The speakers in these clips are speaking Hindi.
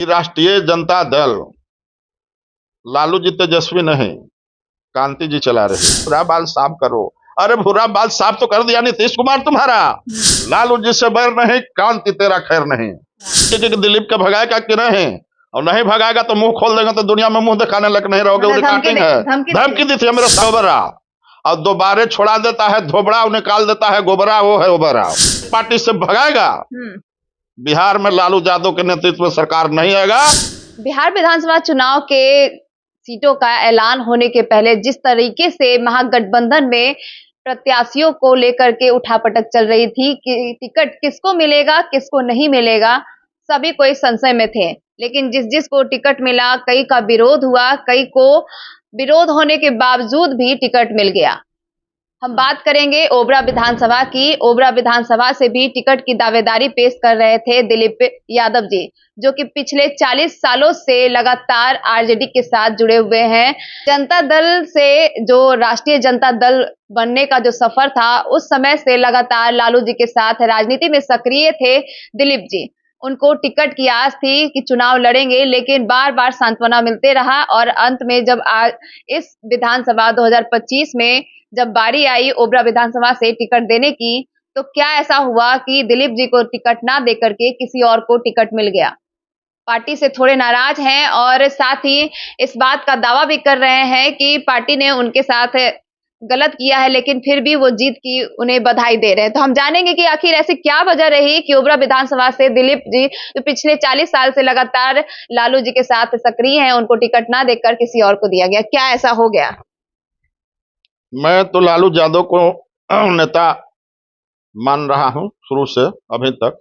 राष्ट्रीय जनता दल लालू जी तेजस्वी नहीं, कांति जी चला रही। भूरा बाल साफ करो। अरे भूरा बाल साफ तो कर दिया नीतीश कुमार तुम्हारा। लालू जी से बैर नहीं, कांति तेरा खैर नहीं। दिलीप के भगाएगा कि नहीं, और नहीं भगाएगा तो मुंह खोल देगा तो दुनिया में मुंह दिखाने लग नहीं रहोगे। रिकॉर्डिंग है, धमकी दी थी मेरा सोबरा, और दोबारे छोड़ा देता है धोबड़ा, निकाल देता है गोबरा, वो है ओबरा। पार्टी से भगाएगा। बिहार में लालू यादव के नेतृत्व में सरकार नहीं आएगा। बिहार विधानसभा चुनाव के सीटों का ऐलान होने के पहले जिस तरीके से महागठबंधन में प्रत्याशियों को लेकर के उठापटक चल रही थी कि टिकट किसको मिलेगा किसको नहीं मिलेगा, सभी कोई संशय में थे। लेकिन जिस जिस को टिकट मिला, कई का विरोध हुआ, कई को विरोध होने के बावजूद भी टिकट मिल गया। हम बात करेंगे ओबरा विधानसभा की। ओबरा विधानसभा से भी टिकट की दावेदारी पेश कर रहे थे दिलीप यादव जी, जो कि पिछले 40 सालों से लगातार आरजेडी के साथ जुड़े हुए हैं। जनता दल से जो राष्ट्रीय जनता दल बनने का जो सफर था, उस समय से लगातार लालू जी के साथ राजनीति में सक्रिय थे दिलीप जी। उनको टिकट की आस थी कि चुनाव लड़ेंगे, लेकिन बार बार सांत्वना मिलते रहा। और अंत में जब इस विधानसभा 2025 में जब बारी आई ओबरा विधानसभा से टिकट देने की, तो क्या ऐसा हुआ कि दिलीप जी को टिकट ना देकर के किसी और को टिकट मिल गया। पार्टी से थोड़े नाराज हैं और साथ ही इस बात का दावा भी कर रहे हैं कि पार्टी ने उनके साथ गलत किया है, लेकिन फिर भी वो जीत की उन्हें बधाई दे रहे हैं। तो हम जानेंगे कि आखिर ऐसी क्या वजह रही कि ओबरा विधानसभा से दिलीप जी, जो पिछले 40 साल से लगातार लालू जी के साथ सक्रिय हैं, उनको टिकट ना देकर किसी और को दिया गया। क्या ऐसा हो गया? मैं तो लालू यादव को नेता मान रहा हूं शुरू से अभी तक,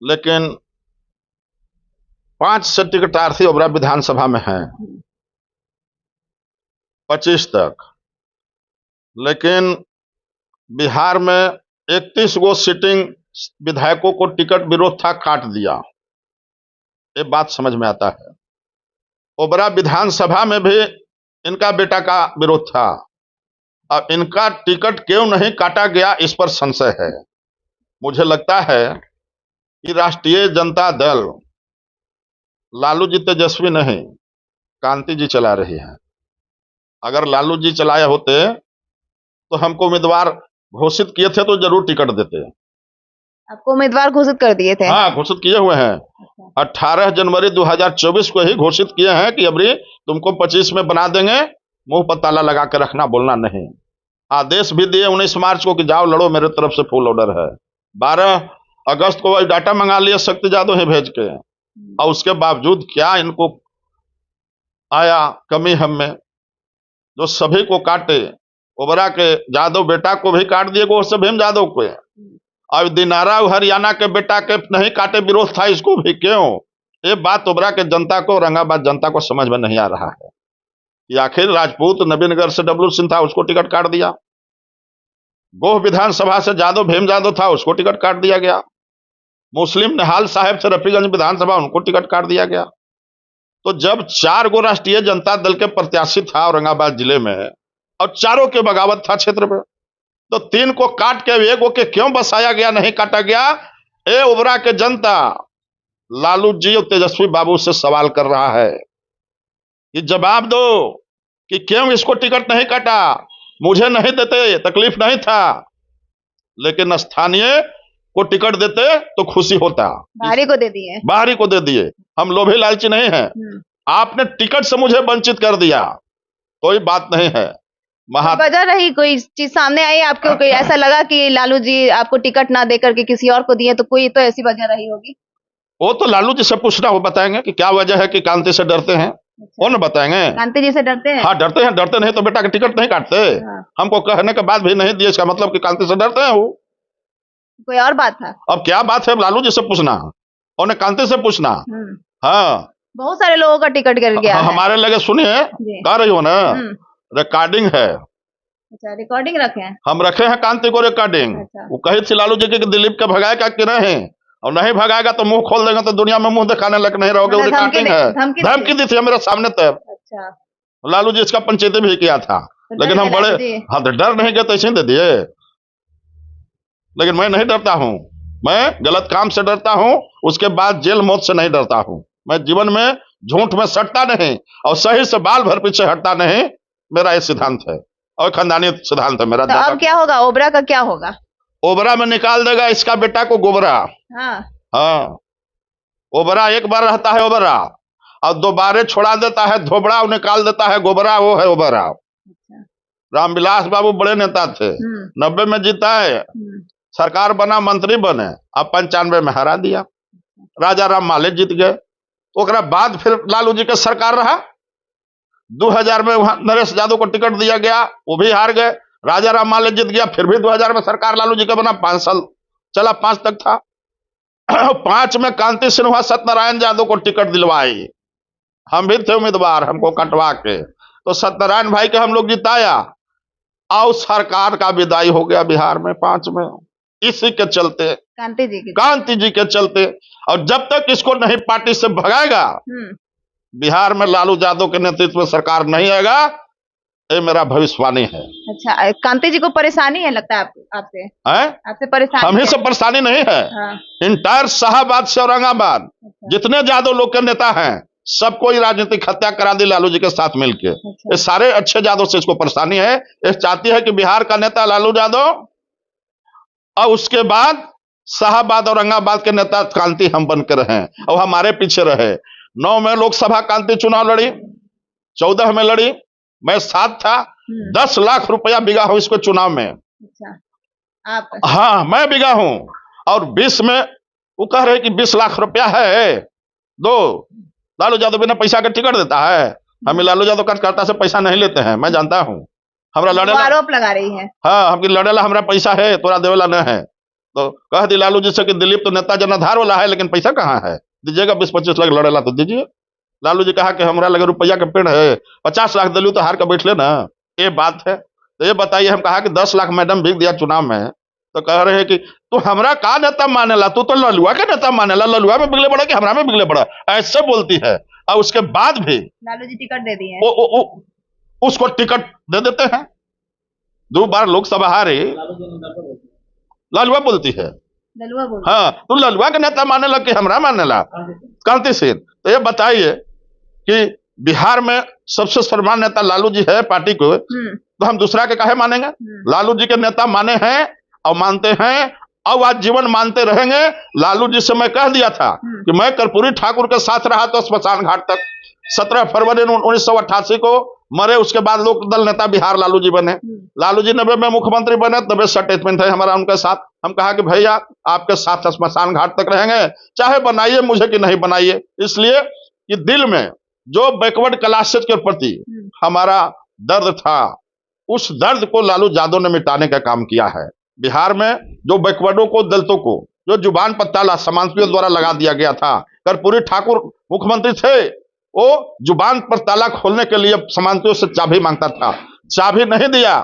लेकिन 5 से टिकटार्थी ओबरा विधानसभा में हैं, 25 तक। लेकिन बिहार में 31 गो सिटिंग विधायकों को टिकट विरोध था, काट दिया। ये बात समझ में आता है। ओबरा विधानसभा में भी इनका बेटा का विरोध था। अब इनका टिकट क्यों नहीं काटा गया, इस पर संशय है। मुझे लगता है कि राष्ट्रीय जनता दल लालू जी तेजस्वी नहीं, कांति जी चला रही है। अगर लालू जी चलाए होते तो हमको उम्मीदवार घोषित किए थे तो जरूर टिकट देते। आपको उम्मीदवार घोषित कर दिए थे? हाँ, घोषित किए हुए हैं। 18 जनवरी 2024 को ही घोषित किए हैं कि अबरी तुमको 25 में बना देंगे, मुंह पर ताला लगा के रखना, बोलना नहीं। आदेश भी दिए 19 मार्च को कि जाओ लड़ो, मेरे तरफ से फुल ऑर्डर है। 12 अगस्त को वही डाटा मंगा लिया शक्ति यादव ही भेज के, और उसके बावजूद क्या इनको आया कमी हम में, जो सभी को काटे। ओबरा के यादव बेटा को भी काट दिए गो से भीम यादव को, और दिनारा हरियाणा के बेटा के नहीं काटे, विरोध था इसको भी क्यों। ये बात ओबरा के जनता को, औरंगाबाद जनता को समझ में नहीं आ रहा है कि आखिर राजपूत नबीनगर से डब्लू सिंह था, उसको टिकट काट दिया। गोह विधानसभा से यादव भीम यादव था, उसको टिकट काट दिया गया। मुस्लिम निहाल साहब से रफीगंज विधानसभा, उनको टिकट काट दिया गया। तो जब 4 गो राष्ट्रीय जनता दल के प्रत्याशी था औरंगाबाद जिले में, और चारों के बगावत था क्षेत्र में, तो 3 को काट के 1 के क्यों बसाया गया, नहीं काटा गया। ए ओबरा के जनता लालू जी और तेजस्वी बाबू से सवाल कर रहा है कि जवाब दो कि क्यों इसको टिकट नहीं काटा। मुझे नहीं देते तकलीफ नहीं था, लेकिन स्थानीय को टिकट देते तो खुशी होता। बाहरी को दे दिए, बाहरी को दे दिए। हम लोभी लालची नहीं है। आपने टिकट से मुझे वंचित कर दिया, कोई बात नहीं है। वजह रही, कोई चीज सामने आई आपको, कोई ऐसा लगा कि लालू जी आपको टिकट ना देकर के किसी और को दिए, तो कोई तो ऐसी वजह रही होगी। वो तो लालू जी से पूछना, वो बताएंगे कि क्या वजह है कि कांति से डरते हैं। वो न बताएंगे। कांति जी से डरते हैं? हाँ डरते हैं। डरते नहीं तो बेटा के टिकट नहीं काटते। हाँ। हमको कहने के बाद भी नहीं दिए, इसका मतलब कि कांति से डरते हैं। वो कोई और बात था। अब क्या बात है, लालू जी से पूछना और कांति से पूछना। हाँ, बहुत सारे लोगों का टिकट गिर गया है। हमारे लगे सुनिए, कह रही हो ना, रिकॉर्डिंग है। अच्छा, रिकॉर्डिंग रखे हैं? हम रखे हैं कांति को रिकॉर्डिंग। अच्छा। वो कही थी लालू जी की दिलीप के भगाएगा कि नहीं, और नहीं भगाएगा तो मुंह खोल देगा तो दुनिया में मुंह दिखाने लग नहीं रहोगे। रिकॉर्डिंग है, धमकी दी थी मेरे सामने तब। अच्छा। लालू जी इसका पंचायत भी किया था, लेकिन हम बड़े, हाँ डर नहीं गए तो ऐसे दे दिए। लेकिन मैं नहीं डरता हूँ। मैं गलत काम से डरता हूं, उसके बाद जेल मौत से नहीं डरता हूं। मैं जीवन में झूठ में सटता नहीं और सही से बाल भर पीछे हटता नहीं। मेरा ये सिद्धांत है और खानदानी सिद्धांत है मेरा। तो अब क्या होगा, ओबरा का क्या होगा? ओबरा में निकाल देगा इसका बेटा को गोबरा। हाँ, हाँ, ओबरा एक बार रहता है ओबरा और दोबारे छोड़ा देता है धोबड़ा, निकाल देता है गोबरा, वो है ओबरा। अच्छा। रामविलास बाबू बड़े नेता थे, 90 में जीता है, सरकार बना, मंत्री बने, अब 95 में हरा दिया। राजा राम माले जीत गए, ओकरा बाद फिर लालू जी के सरकार रहा। 2000 में वहां नरेश यादव को टिकट दिया गया, वो भी हार गए। राजा राम माले जीत गया, फिर भी 2000 में सरकार लालू जी का बना, 5 साल चला, 5 तक था। 5 में कांति सिन्हा सत्यनारायण यादव को टिकट दिलवाई, हम भी थे उम्मीदवार, हमको कटवा के, तो सत्यनारायण भाई के हम लोग जिताया और सरकार का विदाई हो गया बिहार में 5 में, इसी के चलते, कांति जी के चलते। और जब तक इसको नहीं पार्टी से भगाएगा, बिहार में लालू यादव के नेतृत्व में सरकार नहीं आएगा, ये मेरा भविष्यवाणी है। अच्छा, कांति जी को परेशानी है लगता है आपसे? आपसे परेशानी? हम ही से परेशानी नहीं है। हाँ। इंटायर शाहबाद से औरंगाबाद जितने यादव लोग के नेता हैं, सबको राजनीतिक हत्या करा दी लालू जी के साथ मिलके। ये सारे अच्छे यादव से इसको परेशानी है। ये चाहती है कि बिहार का नेता लालू यादव और उसके बाद शाहबाद औरंगाबाद के नेता कांति हम बनकर रहे और हमारे पीछे रहे। 9 में लोकसभा कांति चुनाव लड़ी, 14 में लड़ी, मैं साथ था। 10 लाख रुपया बिगा हूं इसको चुनाव में। अच्छा, आप? हाँ, मैं बिगा हूं। और 20 में वो कह रहे कि 20 लाख रुपया है दो। लालू यादव बिना पैसा का टिकट देता है? हम लालू यादव कार्यकर्ता से पैसा नहीं लेते हैं, मैं जानता हूँ। हमरा लड़े आरोप लगा रही है। हाँ, हमकी लड़ेला हमरा पैसा है, तोरा देवेला न है। तो कह दी लालू जी से कि दिलीप तो नेता जनाधार वाला है, लेकिन पैसा कहाँ है, दीजिएगा 20-25 लाख लड़ेला तो दीजिए। लालू जी कहा कि हमरा लगे रुपया के पेड़ है, 50 लाख दिलू तो हार के बैठ ले ना, ये बात है। तो ये बताइए, हम कहा कि 10 लाख मैडम भीग दिया चुनाव में, तो कह रहे हैं कि तू हमरा का नेता मानेला, तू तो ललुआ के नेता मानेला, ललुआ में बिगले पड़ा कि हमरा में बिगले पड़ा, ऐसे बोलती है। और उसके बाद भी लालू जी टिकट दे दिए, उसको टिकट दे देते हैं। 2 बार लोकसभा हारे, ललुआ बोलती है। हाँ, तू ललुआ के नेता माने लग कि हमरा माने ला, कांति सिंह। तो ये बताइए कि बिहार में सबसे सम्मान नेता लालू जी है पार्टी को, तो हम दूसरा के काहे मानेंगे? लालू जी के नेता माने हैं और मानते हैं और आज जीवन मानते रहेंगे। लालू जी से मैं कह दिया था कि मैं कर्पूरी ठाकुर के साथ रहा तो स्मशान घाट तक। 17 फरवरी 1988 को मरे, उसके बाद लोक दल नेता बिहार लालू जी बने। लालू जी 90 में मुख्यमंत्री बने, 90 अटैचमेंट है हमारा उनके साथ। हम कहा कि भैया आपके साथ स्मशान घाट तक रहेंगे, चाहे बनाइए मुझे कि नहीं बनाइए, इसलिए कि दिल में जो बैकवर्ड क्लासेस के प्रति हमारा दर्द था, उस दर्द को लालू यादव ने मिटाने का काम किया है। बिहार में जो बैकवर्डों को, दलितों को जो जुबान पर ताला समांतरियों द्वारा लगा दिया गया था, कर्पूरी ठाकुर मुख्यमंत्री थे, वो जुबान पर ताला खोलने के लिए समांतरियों से चाबी मांगता था, चाबी नहीं दिया,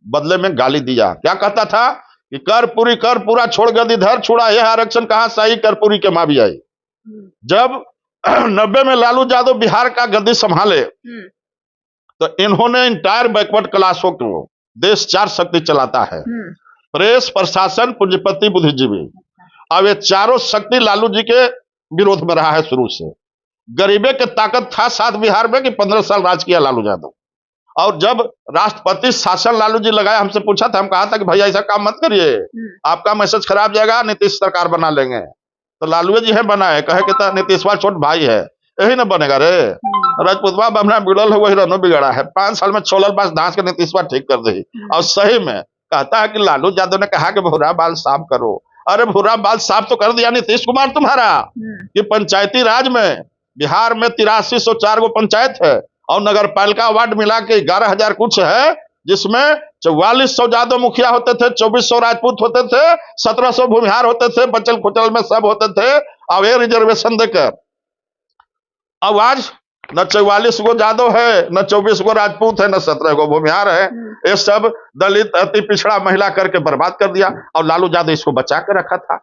बदले में गाली दिया। क्या कहता था कि कर्पूरी कर पूरा छोड़ गद्दीधर छुड़ा, यह आरक्षण कहां से आई, कर्पूरी के मां भी आई। जब 90 में लालू यादव बिहार का गद्दी संभाले तो इन्होंने इंटायर बैकवर्ड क्लासों को, देश 4 शक्ति चलाता है, प्रेस, प्रशासन, पूंजीपति, बुद्धिजीवी। अब ये चारों शक्ति लालू जी के विरोध में रहा है शुरू से। गरीबे के ताकत था साथ बिहार में कि 15 साल राज किया लालू यादव। और जब राष्ट्रपति शासन लालू जी लगाया, हमसे पूछा था, हम कहा था कि भैया ऐसा काम मत करिए, आपका मैसेज खराब जाएगा, नीतीश सरकार बना लेंगे। तो लालू जी है बनाए, कहे कि नीतीशवा छोट भाई है, यही ना बनेगा रे, राजपूतवा बमना बिगड़ल है वही रनो बिगड़ा है, 5 साल में छोलल बास धांस के नीतीशवा ठीक कर दी। और सही में कहता है कि लालू यादव ने कहा कि भूरा बाल साफ करो। अरे भूरा बाल साफ तो कर दिया नीतीश कुमार तुम्हारा। कि पंचायती राज में बिहार में 8304 गो पंचायत है और नगर पालिका वार्ड मिला के 11,000 कुछ है, जिसमें 4400 यादव मुखिया होते थे, 2400 राजपूत होते थे, 1700 भूमिहार होते थे, बचल खुचल में सब होते थे। अब ये रिजर्वेशन देकर अब आज न 44 गो यादव है, न 24 गो राजपूत है, न 17 गो भूमिहार है। ये सब दलित, अति पिछड़ा महिला करके बर्बाद कर दिया और लालू यादव इसको बचा के रखा था।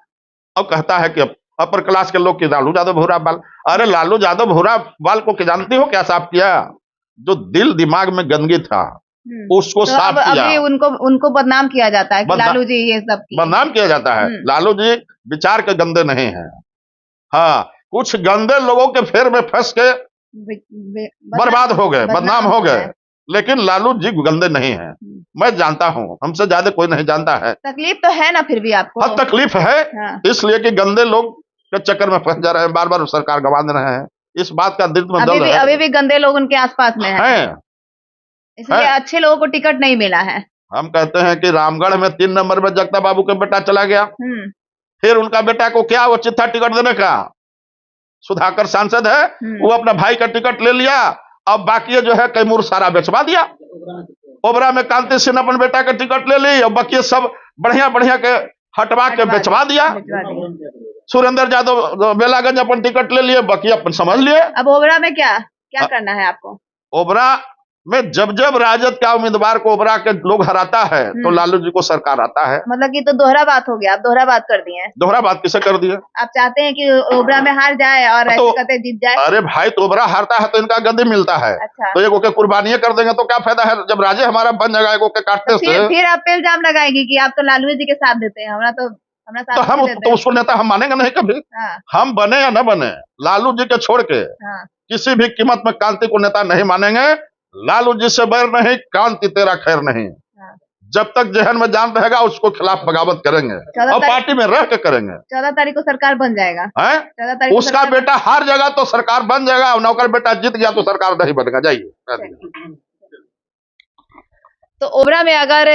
और कहता है कि अपर क्लास के लोग की लालू यादव भूरा बाल। अरे लालू यादव भूरा बाल को जानती हो क्या साफ किया? जो दिल दिमाग में गंदगी था, उसको तो साफ अब किया। अभी उनको बदनाम किया जाता है कि बदनाम- लालू जी ये सब किए। बदनाम किया जाता है। लालू जी विचार के गंदे नहीं हैं। हाँ, कुछ गंदे लोगों के फेर में फंस के बर्बाद हो गए, बदनाम हो गए, लेकिन लालू जी गंदे नहीं हैं। मैं जानता हूं, हमसे ज्यादा कोई नहीं जानता है। तकलीफ तो है ना फिर भी आपको? हाँ, तकलीफ है। हाँ। इसलिए कि गंदे लोग के चक्कर में फंस जा रहे हैं, बार बार सरकार गंवा दे रहे हैं। इस बात का दिल में दर्द है। अभी भी गंदे लोग उनके आसपास में हैं। इसलिए है। अच्छे लोगों को टिकट नहीं मिला है। हम कहते हैं कि रामगढ़ में 3 नंबर में जगता बाबू का बेटा चला गया, फिर उनका बेटा को क्या वो चिट्ठा टिकट देने का, सुधाकर सांसद है, वो अपना भाई का टिकट ले लिया। अब बाकी जो है कैमूर सारा बेचवा दिया। ओबरा में कांति सिंह अपने बेटा का टिकट ले ली, और बाकी सब बढ़िया बढ़िया के हटवा के बेचवा दिया। सुरेंद्र यादव बेलागंज अपन टिकट ले लिए, बाकी अपन समझ लिए। अब ओबरा में क्या करना है आपको? ओबरा में जब जब राजद का उम्मीदवार को ओबरा के लोग हराता है तो लालू जी को सरकार आता है। मतलब कि तो दोहरा बात हो गया, आप दोहरा बात कर दिए हैं। दोहरा बात किसे कर दिए? आप चाहते हैं कि ओबरा में हार जाए और तो कहते जीत जाए? अरे भाई, तो ओबरा हारता है तो इनका गद्दी मिलता है। अच्छा। तो एक कुर्बानियां कर देंगे तो क्या फायदा है, जब राजे हमारा बन जाएगा एक काटने से। फिर आप पे इल्जाम लगाएगी कि आप तो लालू जी के साथ देते हैं, हमारा साथ तो हम तो उसको नेता हम मानेंगे नहीं कभी। हम बने या न बने, लालू जी के छोड़ के किसी भी कीमत में कांति को नेता नहीं मानेंगे। लालू जी से बैर नहीं, कांति तेरा खैर नहीं। जब तक जहन में जान रहेगा उसको खिलाफ बगावत करेंगे, और पार्टी में रह के करेंगे। 14 तारीख को सरकार बन जाएगा है? 14 तारीख उसका बेटा हार जाएगा तो सरकार बन जाएगा, और नौकर बेटा जीत गया तो सरकार नहीं बनेगा। जाइए। तो ओबरा में अगर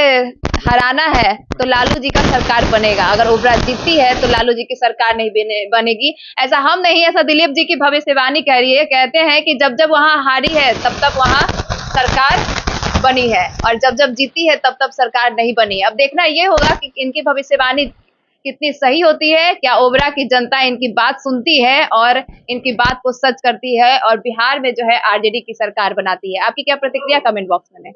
हराना है तो लालू जी का सरकार बनेगा, अगर ओबरा जीतती है तो लालू जी की सरकार नहीं बनेगी। ऐसा हम नहीं, ऐसा दिलीप जी की भविष्यवाणी कह रही है। कहते हैं कि जब जब वहां हारी है तब तब वहां सरकार बनी है, और जब जब जीती है तब तब सरकार नहीं बनी है। अब देखना ये होगा कि इनकी भविष्यवाणी कितनी सही होती है, क्या ओबरा की जनता इनकी बात सुनती है और इनकी बात को सच करती है और बिहार में जो है आरजेडी की सरकार बनाती है। आपकी क्या प्रतिक्रिया, कमेंट बॉक्स में।